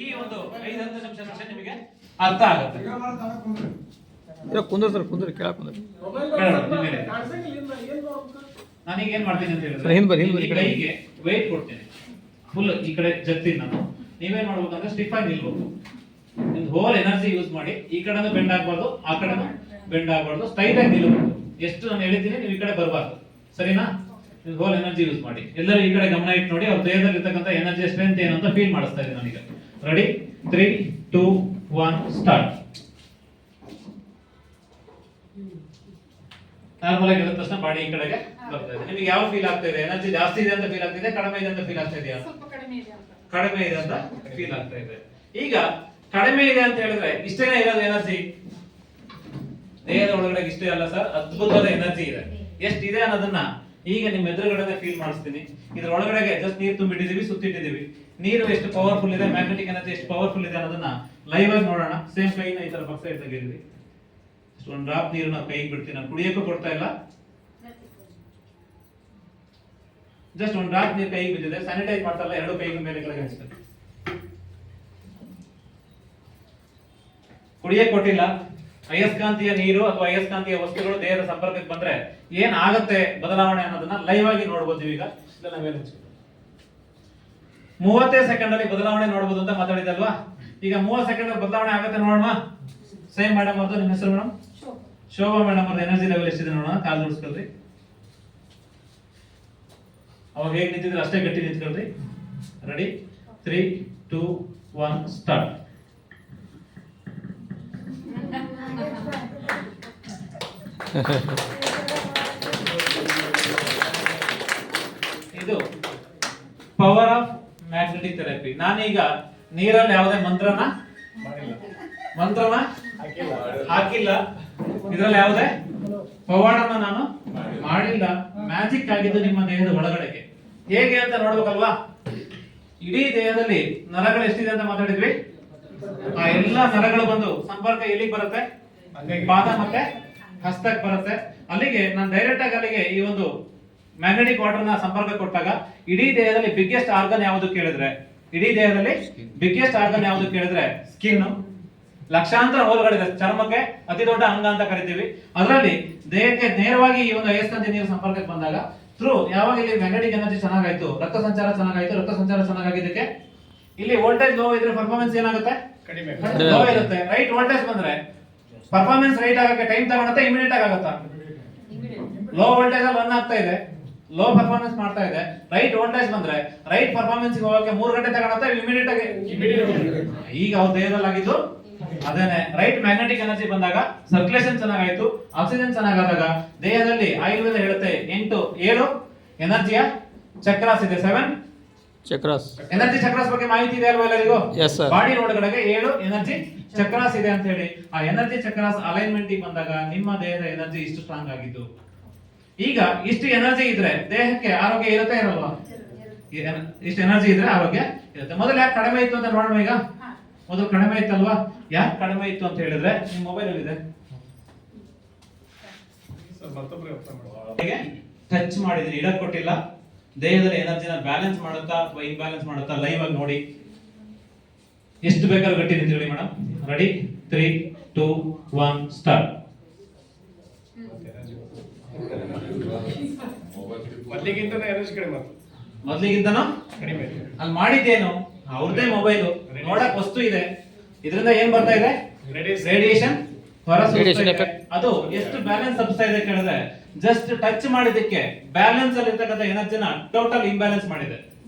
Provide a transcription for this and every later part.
ಈ ಒಂದು 5-10 ನಿಮಿಷ ಸೆಷನ್ ನಿಮಗೆ ಅರ್ಥ ಆಗುತ್ತೆ. ಕುಂದ್ರ ಸರ್ ಕುಂದ್ರ ಕೇಳಕ್ ಕುಂದ್ರ ನಾನೀಗ ಏನ್ ಮಾಡ್ತೀನಿ ಅಂತ ಹೇಳಿದ್ರೆ ಕೈಗೆ weight ಕೊಡ್ತೀನಿ ಫುಲ್ ಈ ಕಡೆ ಜಗ್ತೀನಿ ನಾನು. ನೀವೇನ್ ಮಾಡ್ಬೇಕಂದ್ರೆ ಸ್ಟಿಫ್ ಆಗಿ ನಿಲ್ಬೇಕು. ನಿಮ್ದು ಹೋಲ್ ಎನರ್ಜಿ ಯೂಸ್ ಮಾಡಿ ಈ ಕಡೆನೂ ಬೆಂಡ್ ಆಗಬಾರ್ದು ಆ ಕಡೆನೂ ಬೆಂಡ್ ಆಗಬಾರ್ದು, ಸ್ಟ್ರೈಟ್ ಆಗಿ ನಿಲ್ಬೇಕು. ಎಷ್ಟು ನಾನು ಹೇಳಿದ್ದೀನಿ ನೀವು ಈ ಕಡೆ ಬರಬಾರ್ದು, ಸರಿನಾ? ನಿಮ್ದು ಹೋಲ್ ಎನರ್ಜಿ ಯೂಸ್ ಮಾಡಿ. ಎಲ್ಲರೂ ಈ ಕಡೆ ಗಮನ ಇಟ್ಟು ನೋಡಿ ಅವ್ರ ದೇಹದಲ್ಲಿ ಇರ್ತಕ್ಕಂಥ ಎನರ್ಜಿ ಸ್ಟ್ರೆಂತ್ ಏನು ಅಂತ ಫೀಲ್ ಮಾಡಿಸ್ತಾ ಇದ್ದೀನಿ ನನಗೆ. ರೆಡಿ? 3, 2, 1 ಸ್ಟಾರ್ಟ್. ನಾರ್ಮಲ್ ಆಗಿ ಇದ್ದ ತಕ್ಷಣ ಬಾಡಿ ಈ ಕಡೆಗೆ ಬರ್ತಾ ಇದೆ. ನಿಮಗೆ ಯಾವ ಫೀಲ್ ಆಗ್ತಾ ಇದೆ? ಎನರ್ಜಿ ಜಾಸ್ತಿ ಇದೆ ಅಂತ ಫೀಲ್ ಆಗ್ತಿದೆ, ಕಡಿಮೆ ಇದೆ ಅಂತ ಫೀಲ್ ಆಗ್ತಾ ಇದೆಯಾ? ಕಡಿಮೆ ಇದೆ ಅಂತ ಫೀಲ್ ಆಗ್ತಾ ಇದೆ. ಈಗ ಕಡಿಮೆ ಇದೆ ಅಂತ ಹೇಳಿದ್ರೆ ಇಷ್ಟೇನೇ ಇರೋದು ಎನರ್ಜಿ? ದೇಹದ ಒಳಗಡೆ ಇಷ್ಟೇ ಅಲ್ಲ ಸರ್, ಅದ್ಭುತವಾದ ಎನರ್ಜಿ ಇದೆ. ಎಷ್ಟಿದೆ ಅನ್ನೋದನ್ನ ಈಗ ನಿಮ್ಮ ಎದುರುಗಡೆ ಫೀಲ್ ಮಾಡಿಸ್ತೀನಿ. ಇದ್ರ ಒಳಗಡೆಗೆ ಜಸ್ಟ್ ನೀರು ತುಂಬಿಟ್ಟಿದೀವಿ, ಸುತ್ತಿಟ್ಟಿದೀವಿ. ನೀರು ಎಷ್ಟು ಪವರ್ಫುಲ್ ಇದೆ, ಮ್ಯಾಗ್ನೆಟಿಕ್ ಎನರ್ಜಿ ಎಷ್ಟು ಪವರ್ಫುಲ್ ಇದೆ ಅನ್ನೋದನ್ನ ಲೈವ್ ಆಗಿ ನೋಡೋಣ. ಸೇಮ್ ಕೈನ ಈ ತರ ಪಕ್ಕ ಸೈಡ್ ತೆಗೆದಿರಿ. ಒಂದು ಡ್ರಾಪ್ ನೀರು ನಾವು ಕೈಗೆ ಬಿಡ್ತೀನಿ, ನಾನು ಕುಡಿಯೋಕ್ಕೂ ಕೊಡ್ತಾ ಇಲ್ಲ. ಜಸ್ಟ್ ಒಂದು ಡ್ರಾಪ್ ನೀರು ಕೈಗೆ ಬಿದ್ದಿದೆ, ಸ್ಯಾನಿಟೈಸ್ ಮಾಡ್ತಾ ಇಲ್ಲ, ಎರಡು ಕೈಗೆ ಮೇಲೆ ಕೆಳಗೆ ಹಚ್ತಾರೆ. ಕುಡಿಯಕ್ಕೆ ಕೊಟ್ಟಿಲ್ಲ. ಅಯಸ್ಕಾಂತೀಯ ನೀರು ಅಥವಾ ಅಯಸ್ಕಾಂತೀಯ ವಸ್ತುಗಳು ದೇಹದ ಸಂಪರ್ಕಕ್ಕೆ ಬಂದ್ರೆ ಏನ್ ಆಗತ್ತೆ ಬದಲಾವಣೆ ಅನ್ನೋದನ್ನ ಲೈವ್ ಆಗಿ ನೋಡಬಹುದು. ಈಗ 30 ಸೆಕೆಂಡ್ ಅಲ್ಲಿ ಬದಲಾವಣೆ ನೋಡಬಹುದು ಅಂತ ಮಾತಾಡಿದಲ್ವಾ? ಈಗ 30 ಸೆಕೆಂಡ್ ಅಲ್ಲಿ ಬದಲಾವಣೆ ಆಗುತ್ತೆ ನೋಡೋಣ. ಸೇಮ್ ಮೇಡಮ್ ಅವ್ರದ್ದು, ನಿಮ್ಮ ಹೆಸರು ಮೇಡಮ್? ಶೋಭಾ ಮೇಡಮ್ ಅವ್ರದ್ದು ಎನರ್ಜಿ ಲೆವೆಲ್ ಎಷ್ಟಿದೆ ನೋಡೋಣ. ಕಾಲ್ ಜೋಡಿಸ್ಕೊಳ್ರಿ. ಅವಾಗ ಹೇಗೆ ನಿಂತಿದ್ರೆ ಅಷ್ಟೇ ಗಟ್ಟಿ ನಿಂತ್ಕೊಳ್ರಿ. ರೆಡಿ? 3, 2, 1 ಸ್ಟಾರ್ಟ್. ಇದು ಪವರ್ ಆಫ್ ಮ್ಯಾಗ್ನೆಟಿಕ್ ಥೆರಪಿ. ನಾನೀಗ ನೀರಲ್ಲಿ ಯಾವುದೇ ಮಂತ್ರನ ಹಾಕಿಲ್ಲ, ಇದರಲ್ಲಿ ಯಾವುದೇ ಪವಾಡನ ನಾನು ಮಾಡಿಲ್ಲ. ಮ್ಯಾಜಿಕ್ ಆಗಿದ್ದು ನಿಮ್ಮ ದೇಹದ ಒಳಗಡೆಗೆ. ಹೇಗೆ ಅಂತ ನೋಡ್ಬೇಕಲ್ವಾ? ಇಡೀ ದೇಹದಲ್ಲಿ ನರಗಳು ಎಷ್ಟಿದೆ ಅಂತ ಮಾತಾಡಿದ್ವಿ. ಆ ಎಲ್ಲಾ ನರಗಳು ಬಂದು ಸಂಪರ್ಕ ಎಲ್ಲಿಗೆ ಬರುತ್ತೆ? ಪಾದ ಮತ್ತೆ ಹಸ್ತಕ್ಕೆ ಬರುತ್ತೆ. ಅಲ್ಲಿಗೆ ನಾನು ಡೈರೆಕ್ಟ್ ಆಗಿ ಅಲ್ಲಿಗೆ ಈ ಒಂದು ಮ್ಯಾಗ್ನೆಟಿಕ್ ವಾಟರ್ ನ ಸಂಪರ್ಕ ಕೊಟ್ಟಾಗ ಇಡೀ ದೇಹದಲ್ಲಿ ಬಿಗ್ಗೆಸ್ಟ್ ಆರ್ಗನ್ ಯಾವುದು ಕೇಳಿದ್ರೆ, ಇಡೀ ದೇಹದಲ್ಲಿ ಬಿಗ್ಗೆಸ್ಟ್ ಆರ್ಗನ್ ಯಾವುದು ಕೇಳಿದ್ರೆ ಸ್ಕಿನ್. ಲಕ್ಷಾಂತರ ಹೋಲ್ಗಳಿದೆ ಚರ್ಮಕ್ಕೆ, ಅತಿ ದೊಡ್ಡ ಅಂಗ ಅಂತ ಕರಿತೀವಿ. ಅದರಲ್ಲಿ ದೇಹಕ್ಕೆ ನೇರವಾಗಿ ಈ ಒಂದು ಅಯಸ್ಕಾಂತೀಯ ನೀರು ಸಂಪರ್ಕಕ್ಕೆ ಬಂದಾಗ ಥ್ರೂ ಯಾವಾಗ ಇಲ್ಲಿ ಮ್ಯಾಗ್ನೆಟಿಕ್ ಎನರ್ಜಿ ಚೆನ್ನಾಗಾಯ್ತು, ರಕ್ತ ಸಂಚಾರ ಚೆನ್ನಾಗಾಯ್ತು. ರಕ್ತ ಸಂಚಾರ ಚೆನ್ನಾಗಿದ್ದಕ್ಕೆ ಇಲ್ಲಿ ವೋಲ್ಟೇಜ್ ಲೋ ಇದ್ರೆ ಪರ್ಫಾರ್ಮೆನ್ಸ್ ಏನಾಗುತ್ತೆ? ಲೋ ಇರುತ್ತೆ. ರೈಟ್ ವೋಲ್ಟೇಜ್ ಬಂದ್ರೆ ಪರ್ಫಾರ್ಮೆನ್ಸ್ ರೈಟ್ ಆಗಕ್ಕೆ ಟೈಮ್ ತಗೊಳುತ್ತೆ, ಇಮಿಡಿಯೇಟ್ ಆಗುತ್ತಾ? ಲೋ ವೋಲ್ಟೇಜ್ ಅಲ್ಲಿ ರನ್ ಆಗ್ತಾ ಇದೆ, ಲೋ ಪರ್ಫಾರ್ಮೆನ್ಸ್ ಮಾಡ್ತಾ ಇದೆ. ರೈಟ್ ವೋಲ್ಟೇಜ್ ಬಂದ್ರೆ ರೈಟ್ ಪರ್ಫಾರ್ಮೆನ್ಸ್ ಹೋಗಕ್ಕೆ 3 ಗಂಟೆ ತಗೊಳುತ್ತೆ, ಇಮಿಡಿಯೇಟ್ ಆಗಿ. ಈಗ ಅವ್ರ ದೇಹದಲ್ಲಿ ಆಗಿದ್ದು ಅದೇನೆ. ರೈಟ್ ಮ್ಯಾಗ್ನೆಟಿಕ್ ಎನರ್ಜಿ ಬಂದಾಗ ಸರ್ಕ್ಯುಲೇಷನ್ ಚೆನ್ನಾಗಾಯ್ತು, ಆಕ್ಸಿಜನ್ ಚೆನ್ನಾಗಾದಾಗ ದೇಹದಲ್ಲಿ ಆಯುರ್ವೇದ ಹೇಳುತ್ತೆ 7 ಎನರ್ಜಿಯ ಚಕ್ರಾಸ್ ಇದೆ. 7 ಚಕ್ರಾಸ್ ಎನರ್ಜಿ ಚಕ್ರಾಸ್ ಬಗ್ಗೆ ಮಾಹಿತಿ ಇದೆ ಅಲ್ವಾ ಎಲ್ಲರಿಗೂ? ಬಾಡಿ ಒಳಗಡೆ 7 ಎನರ್ಜಿ ಚಕ್ರಾಸ್ ಇದೆ ಅಂತ ಹೇಳಿ. ಆ ಎನರ್ಜಿ ಚಕ್ರಾಸ್ ಅಲೈನ್ಮೆಂಟ್ ಬಂದಾಗ ನಿಮ್ಮ ದೇಹದ ಎನರ್ಜಿ ಇಷ್ಟು ಸ್ಟ್ರಾಂಗ್ ಆಗಿದ್ದು. ಈಗ ಇಷ್ಟು ಎನರ್ಜಿ ಇದ್ರೆ ದೇಹಕ್ಕೆ ಆರೋಗ್ಯ ಇರುತ್ತೆ ಇರಲ್ವಾ? ಇಷ್ಟು ಎನರ್ಜಿ ಇದ್ರೆ ಆರೋಗ್ಯ ಇರುತ್ತೆ. ಮೊದಲು ಯಾಕೆ ಕಡಿಮೆ ಇತ್ತು ಅಂತ ನೋಡೋಣ. ಈಗ ಮೊದಲು ಕಡಿಮೆ ಇತ್ತಲ್ವಾ? ಯಾಕೆ ಕಡಿಮೆ ಇತ್ತು ಅಂತ ಹೇಳಿದ್ರೆ ನಿಮ್ಮ ಮೊಬೈಲ್ ಅಲ್ಲಿ ಇದೆ, ಟಚ್ ಮಾಡಿದ್ರಿ, ಇಡಕ್ ಕೊಟ್ಟಿಲ್ಲ. ದೇಹದಲ್ಲಿ ಎನರ್ಜಿನ ಬ್ಯಾಲೆನ್ಸ್ ಮಾಡುತ್ತಾ ಅಥವಾ ಇಂಬ್ಯಾಲೆನ್ಸ್ ಮಾಡುತ್ತಾ ಲೈವ್ ಆಗಿ ನೋಡಿ. ಎಷ್ಟು ಬೇಕಾದ್ರೂ ಗಟ್ಟಿ ನಿಂತ್ಕೊಳ್ಳಿ ಮೇಡಮ್. ರೆಡಿ? 3, 2, 1 ಸ್ಟಾರ್ಟ್. ಮೊದಲಿಗಿಂತನೂ ಅಲ್ಲಿ ಮಾಡಿದ್ದೇನು? ಅವ್ರದೇ ಮೊಬೈಲು, ನೋಡಕ್ ವಸ್ತು ಇದೆ, ಇದರಿಂದ ಏನ್ ಬರ್ತಾ ಇದೆ? ರೇಡಿಯೇಷನ್ ಅದು ಎಷ್ಟು ಬ್ಯಾಲೆನ್ಸ್ ತಪ್ಪಿಸ್ತಾ ಇದೆ ಕೇಳಿದ್ರೆ ಜಸ್ಟ್ ಟಚ್ ಮಾಡಿದಕ್ಕೆ ಬ್ಯಾಲೆನ್ಸ್ ಅಲ್ಲಿ ಇರ್ತಕ್ಕಂಥ ಎನರ್ಜಿನ ಟೋಟಲ್ ಇಂಬ್ಯಾಲೆನ್ಸ್ ಮಾಡಿದೆ.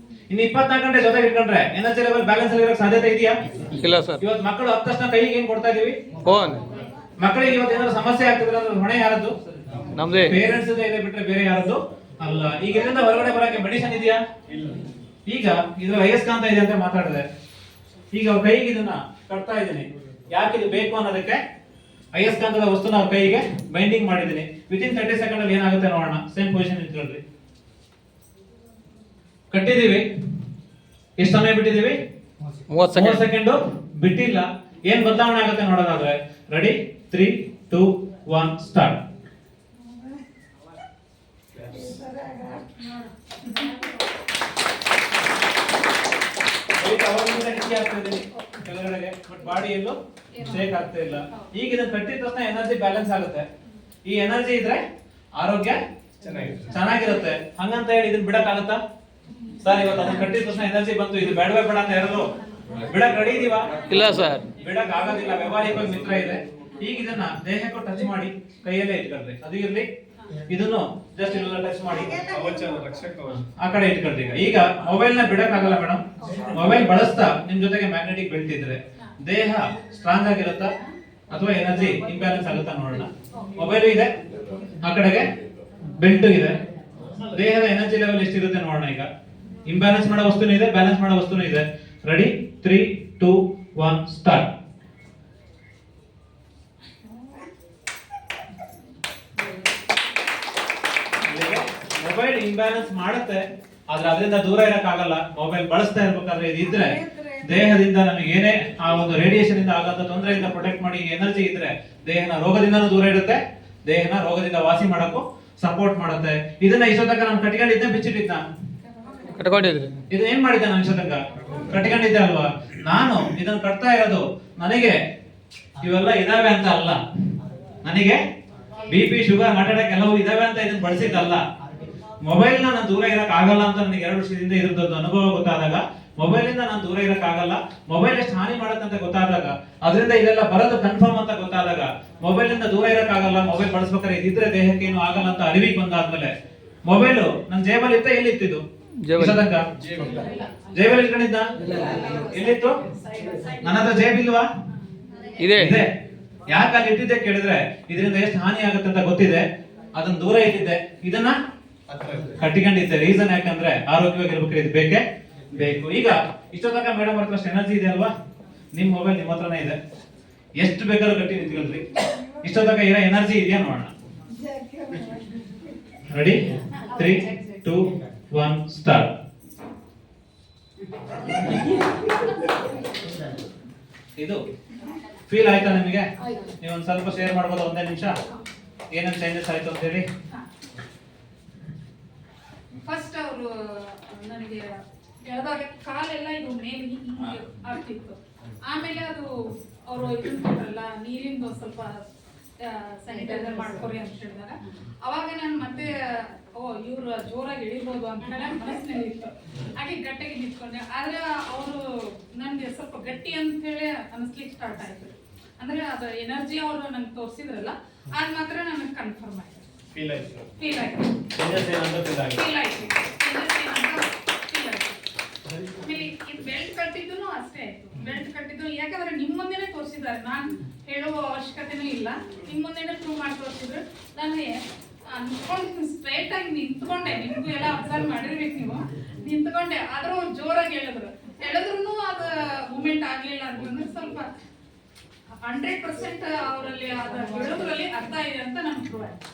ಇನ್ನು 24 ಗಂಟೆ ಜೊತೆಗೆ ಇಟ್ಕೊಂಡ್ರೆ ಎನರ್ಜಿ ಲೆವೆಲ್ ಬ್ಯಾಲೆನ್ಸ್ ಅಲ್ಲಿ ಇರೋಕೆ ಸಾಧ್ಯತೆ ಇದೆಯಾ? ಇಲ್ಲ ಸರ್. ಇವತ್ತು ಮಕ್ಕಳು ಹತ್ತ ತಕ್ಷಣ ಕೈಗೆ ಏನ್ ಕೊಡ್ತಾ ಇದೀವಿ? ಫೋನ್. ಮಕ್ಕಳಿಗೆ ಇವತ್ತು ಏನಾದ್ರು ಸಮಸ್ಯೆ ಆಗ್ತಿದ್ರೆ ಅಂದ್ರೆ ಹೊಣೆ ಯಾರದ್ದು? ನಮ್ದೇ. ಪೇರೆಂಟ್ಸ್ ಇದೆ ಬಿಟ್ರೆ ಬೇರೆ ಯಾರದ್ದು ಅಲ್ಲ. ಈಗ ಇದರಿಂದ ಹೊರಗಡೆ ಬರಕ್ಕೆ ಮೆಡಿಸಿನ್ ಇದೆಯಾ? ಇಲ್ಲ. ಈಗ ಇದ್ರಲ್ಲಿ ಅಯಸ್ಕಾಂತ ಇದೆ ಅಂತ ಮಾತಾಡಿದೆ. ಈಗ ಅವ್ರ ಕೈಗೆ ಇದನ್ನ ಕಟ್ತಾ ಇದ್ದೀನಿ. ಯಾಕೆ ಇದು ಬೇಕು ಅನ್ನೋದಕ್ಕೆ ಅಯಸ್ಕಾಂತದ ವಸ್ತುನ ಅವ್ರ ಕೈಗೆ ಬೈಂಡಿಂಗ್ ಮಾಡಿದ್ದೀನಿ. ವಿತಿನ್ 30 ಸೆಕೆಂಡ್ ಅಲ್ಲಿ ಏನಾಗುತ್ತೆ ನೋಡೋಣ. ಸೇಮ್ ಪೊಸಿಷನ್ ಇಟ್ಕೊಳ್ರಿ. ಕಟ್ಟಿದೀವಿ. ಎಷ್ಟು ಸಮಯ ಬಿಟ್ಟಿದೀವಿ? 30 ಸೆಕೆಂಡ್ ಬಿಟ್ಟಿಲ್ಲ. ಏನ್ ಬದಲಾವಣೆ ಆಗುತ್ತೆ ನೋಡೋದಾದ್ರೆ ರೆಡಿ? 3, 2, 1 ಸ್ಟಾರ್ಟ್. ಅವಾಗಿಂದ ಬಟ್ ಬಾಡಿ ಎಲ್ಲೂ ಶೇಕ್ ಆಗ್ತಾ ಇಲ್ಲ. ಈಗ ಇದನ್ನ ಕಟ್ಟಿದ ತಕ್ಷಣ ಎನರ್ಜಿ ಬ್ಯಾಲೆನ್ಸ್ ಆಗುತ್ತೆ. ಈ ಎನರ್ಜಿ ಇದ್ರೆ ಆರೋಗ್ಯ ಚೆನ್ನಾಗಿರುತ್ತೆ. ಹಂಗಂತ ಹೇಳಿ ಇದನ್ನ ಬಿಡಕ್ಕಾಗತ್ತಾ ಸರ್? ಇವತ್ತು ಅದನ್ನ ಕಟ್ಟಿದ ತಕ್ಷಣ ಎನರ್ಜಿ ಬಂತು, ಇದು ಬೇಡವೇ ಬೇಡ ಅಂತ ಯಾರು ಬಿಡಕ್ ರೆಡಿ ಇದೀವಾ? ಇಲ್ಲ ಸರ್. ಬಿಡಕ್ ಆಗೋದಿಲ್ಲ. ವ್ಯವಹಾರಿಕವಾಗಿ ಮಿತ್ರ ಇದೆ. ಈಗ ಇದನ್ನ ದೇಹಕ್ಕೂ ಟಚ್ ಮಾಡಿ ಕೈಯಲ್ಲೇ ಇಟ್ಕೊಳ್ರಿ. ಅದು ಇರ್ಲಿ. ಇದನ್ನು ಜಸ್ಟ್ ಇಲ್ಲ ಟಚ್ ಮಾಡಿ ಆ ಕಡೆ ಇಟ್ಕೊಳ್ರಿ. ಈಗ ಮೊಬೈಲ್ ನ ಬಿಡಕ್ ಆಗಲ್ಲ ಮೇಡಮ್. ಮೊಬೈಲ್ ಬಳಸ್ತಾ ನಿಮ್ ಜೊತೆಗೆ ಮ್ಯಾಗ್ನೆಟಿಕ್ ಬೆಲ್ಟ್ ಇದ್ರೆ ದೇಹ ಸ್ಟ್ರಾಂಗ್ ಆಗಿರುತ್ತಾ ಅಥವಾ ಎನರ್ಜಿ ಇಂಬ್ಯಾಲೆನ್ಸ್ ಆಗುತ್ತಾ ನೋಡೋಣ. ಮೊಬೈಲ್ ಇದೆ, ಆ ಕಡೆಗೆ ಬೆಲ್ಟ್ ಇದೆ. ದೇಹದ ಎನರ್ಜಿ ಲೆವೆಲ್ ಎಷ್ಟಿರುತ್ತೆ ನೋಡೋಣ. ಈಗ ಇಂಬ್ಯಾಲೆನ್ಸ್ ಮಾಡೋ ವಸ್ತುನೂ ಇದೆ, ಬ್ಯಾಲೆನ್ಸ್ ಮಾಡೋ ವಸ್ತುನೂ ಇದೆ. ರೆಡಿ? 3, 2, 1 ಸ್ಟಾರ್ಟ್. ಮೊಬೈಲ್ ಇಂಬ್ಯಾಲೆನ್ಸ್ ಮಾಡುತ್ತೆ, ಆದ್ರೆ ಅದರಿಂದ ದೂರ ಇರಕ್ಕಾಗಲ್ಲ. ಮೊಬೈಲ್ ಬಳಸ್ತಾ ಇರ್ಬೇಕಾದ್ರೆ ಇದಿದ್ರೆ ದೇಹದಿಂದ ನಮಗೆ ಏನೇ ಆ ಒಂದು ರೇಡಿಯೇಷನ್ ಇಂದ ಆಗಂತ ತೊಂದರೆಯಿಂದ ಪ್ರೊಟೆಕ್ಟ್ ಮಾಡಿ ಎನರ್ಜಿ ಇದ್ರೆ ದೇಹನ ರೋಗದಿಂದನೂ ದೂರ ಇಡುತ್ತೆ, ದೇಹನ ರೋಗದಿಂದ ವಾಸಿ ಮಾಡಕ್ಕೂ ಸಪೋರ್ಟ್ ಮಾಡುತ್ತೆ. ಇದನ್ನ ಇಷ್ಟೊತ್ತಕ ನಾನು ಕಟ್ಕೊಂಡಿದ್ದೆ, ಬಿಚ್ಚಿಟ್ಟಿದ್ದ ಕಟ್ಕೊಂಡಿದ್ರಿ. ಇದು ಏನ್ ಮಾಡಿದ್ದೆ ನಾನು ಇಷ್ಟೊತ್ತಕ? ಕಟ್ಕೊಂಡಿದ್ದೆ ಅಲ್ವಾ? ನಾನು ಇದನ್ನ ಕಟ್ತಾ ಇರೋದು ನನಗೆ ಇವೆಲ್ಲ ಇದಾವೆ ಅಂತ ಅಲ್ಲ, ನನಗೆ BP ಶುಗರ್ ಹಾರ್ಟ್ ಅಟ್ಯಾಕ್ ಎಲ್ಲವೂ ಇದಾವೆ ಅಂತ ಇದನ್ನ ಬಳಸಿದ್ದಲ್ಲ. ಮೊಬೈಲ್ ನಾನು ದೂರ ಇರಕ್ ಆಗಲ್ಲ ಅಂತ ನನಗೆ 2 ವರ್ಷದಿಂದ ಇದ್ರದ್ದು ಅನುಭವ ಗೊತ್ತಾದಾಗ, ಮೊಬೈಲ್ ಇಂದ ನಾನು ದೂರ ಇರಕ್ ಆಗಲ್ಲ, ಮೊಬೈಲ್ ಎಷ್ಟು ಹಾನಿ ಮಾಡುತ್ತೆ ಅಂತ ಗೊತ್ತಾದಾಗ, ಅದರಿಂದ ಇದೆಲ್ಲ ಬರೋದು ಕನ್ಫರ್ಮ್ ಅಂತ ಗೊತ್ತಾದಾಗ, ಮೊಬೈಲ್ ಇಂದ ದೂರ ಇರಕ್ ಆಗಲ್ಲ, ಮೊಬೈಲ್ ಬಳಸ್ಬೇಕಾದ್ರೆ ಇದಿದ್ರೆ ದೇಹಕ್ಕೆ ಏನು ಆಗಲ್ಲ ಅಂತ ಅರಿವಿಗೆ ಬಂದಾದ್ಮೇಲೆ ಮೊಬೈಲ್ ನನ್ನ ಜೇಬಲ್ಲಿ ಇತ್ತ, ಎಲ್ಲಿತ್ತಿದ್ದು? ಜೇಬಲ್ಲಿ ಇಟ್ಕೊಂಡಿದ್ದ? ಎಲ್ಲಿತ್ತು? ನನ್ನ ಹತ್ರ ಜೇಬ್ ಇಲ್ವಾ? ಇದೆ. ಯಾಕೆ ಅಲ್ಲಿ ಇಟ್ಟಿದ್ದೆ ಕೇಳಿದ್ರೆ ಇದರಿಂದ ಎಷ್ಟು ಹಾನಿ ಆಗುತ್ತೆ ಅಂತ ಗೊತ್ತಿದೆ, ಅದನ್ನ ದೂರ ಇಟ್ಟಿದ್ದೆ, ಇದನ್ನ ಕಟ್ಟಿಕೊಂಡಿದ್ದೆ. ರೀಸನ್ ಯಾಕಂದ್ರೆ ಆರೋಗ್ಯವಾಗಿರ್ಬೇಕಾದ್ರೆ ಇದು ಬೇಕೇ ಬೇಕು. ಈಗ ಇಷ್ಟೊತ್ತಕ ಮೇಡಮ್ ಅವ್ರ ಹತ್ರ ಎನರ್ಜಿ ಇದೆ ಅಲ್ವಾ? ನಿಮ್ ಮೊಬೈಲ್ ನಿಮ್ಮ ಹತ್ರನೇ ಇದೆ, ಎಷ್ಟು ಬೇಕಾದ್ರೂ ಕಟ್ಟಿ ನಿಂತ್ಕೊಳ್ರಿ. ಇಷ್ಟೊತ್ತಕ ಇರೋ ಎನರ್ಜಿ ಇದೆಯಾ ನೋಡೋಣ. ರೆಡಿ? 3, 2, 1 ಸ್ಟಾರ್ಟ್. ಇದು ಫೀಲ್ ಆಯ್ತಾ ನಿಮಗೆ? ನೀವು ಒಂದ್ ಸ್ವಲ್ಪ ಶೇರ್ ಮಾಡ್ಬೋದು, ಒಂದೇ ನಿಮಿಷ ಏನೇನು ಚೇಂಜಸ್ ಆಯ್ತು ಅಂತ ಹೇಳಿ. ಫಸ್ಟ್ ಅವರು ನನಗೆ ಎಳೆದಾಗ ಕಾಲೆಲ್ಲ ಇದು ಮೇಲೆ ಹಿಂಗೆ ಆಗ್ತಿತ್ತು. ಆಮೇಲೆ ಅದು ಅವರು ಇದನ್ನ ಕೊಟ್ರಲ್ಲ, ನೀರಿಂದ ಸ್ವಲ್ಪ ಸ್ಯಾನಿಟೈಸರ್ ಮಾಡ್ಕೊರಿ ಅಂತ ಹೇಳಿದಾಗ ಅವಾಗ ನಾನು ಮತ್ತೆ ಇವ್ರು ಜೋರಾಗಿ ಇಳಿಬೋದು ಅಂತ ಹೇಳಿ ಮನಸ್ಸಿನಲ್ಲಿ ಇತ್ತು. ಹಾಗೆ ಗಟ್ಟಿಗೆ ನಿಂತ್ಕೊಂಡೆ. ಆದ್ರೆ ಅವರು ನನಗೆ ಸ್ವಲ್ಪ ಗಟ್ಟಿ ಅಂತ ಹೇಳಿ ಅನಿಸ್ಲಿಕ್ಕೆ ಸ್ಟಾರ್ಟ್ ಆಯ್ತು. ಅಂದ್ರೆ ಅದು ಎನರ್ಜಿ ಅವರು ನಂಗೆ ತೋರಿಸಿದ್ರಲ್ಲ, ಅದು ಮಾತ್ರ ನನಗೆ ಕನ್ಫರ್ಮ್ ಆಯ್ತು. ಫೀಲ್ ಆಯ್ತು. ಬೆಲ್ಟ್ ಕಟ್ಟಿದ್ದು ಅಷ್ಟೇ ಆಯ್ತು. ಬೆಲ್ಟ್ ಕಟ್ಟಿದ್ದು ಯಾಕಂದ್ರೆ ನಿಮ್ ಮುಂದೆನೆ ತೋರಿಸಿದ್ದಾರೆ, ನಾನ್ ಹೇಳುವ ಅವಶ್ಯಕತೆನೂ ಇಲ್ಲ. ನಿಮ್ ಮುಂದೆನೆ ಪ್ರೂವ್ ಮಾಡಿ ತೋರಿಸಿದ್ರು. ನನಗೆ ಅನ್ಕೊಂಡು ಸ್ಟ್ರೈಟ್ ಆಗಿ ನಿಂತ್ಕೊಂಡೆ. ನಿಮ್ಗೂ ಎಲ್ಲ ಅಬ್ಸರ್ವ್ ಮಾಡಿರ್ಬೇಕು ನೀವು. ನಿಂತ್ಕೊಂಡೆ, ಆದ್ರೂ ಜೋರಾಗಿ ಹೇಳಿದ್ರು ಅದು ಮೂಮೆಂಟ್ ಆಗ್ಲಿಲ್ಲ ಅಂತಂದ್ರೆ ಸ್ವಲ್ಪ 100% ಅವರಲ್ಲಿ ಅದ ಹೇಳೋದ್ರಲ್ಲಿ ಅರ್ಥ ಇದೆ ಅಂತ ನನ್ಗೆ ಪ್ರೂವ್ ಆಯ್ತು.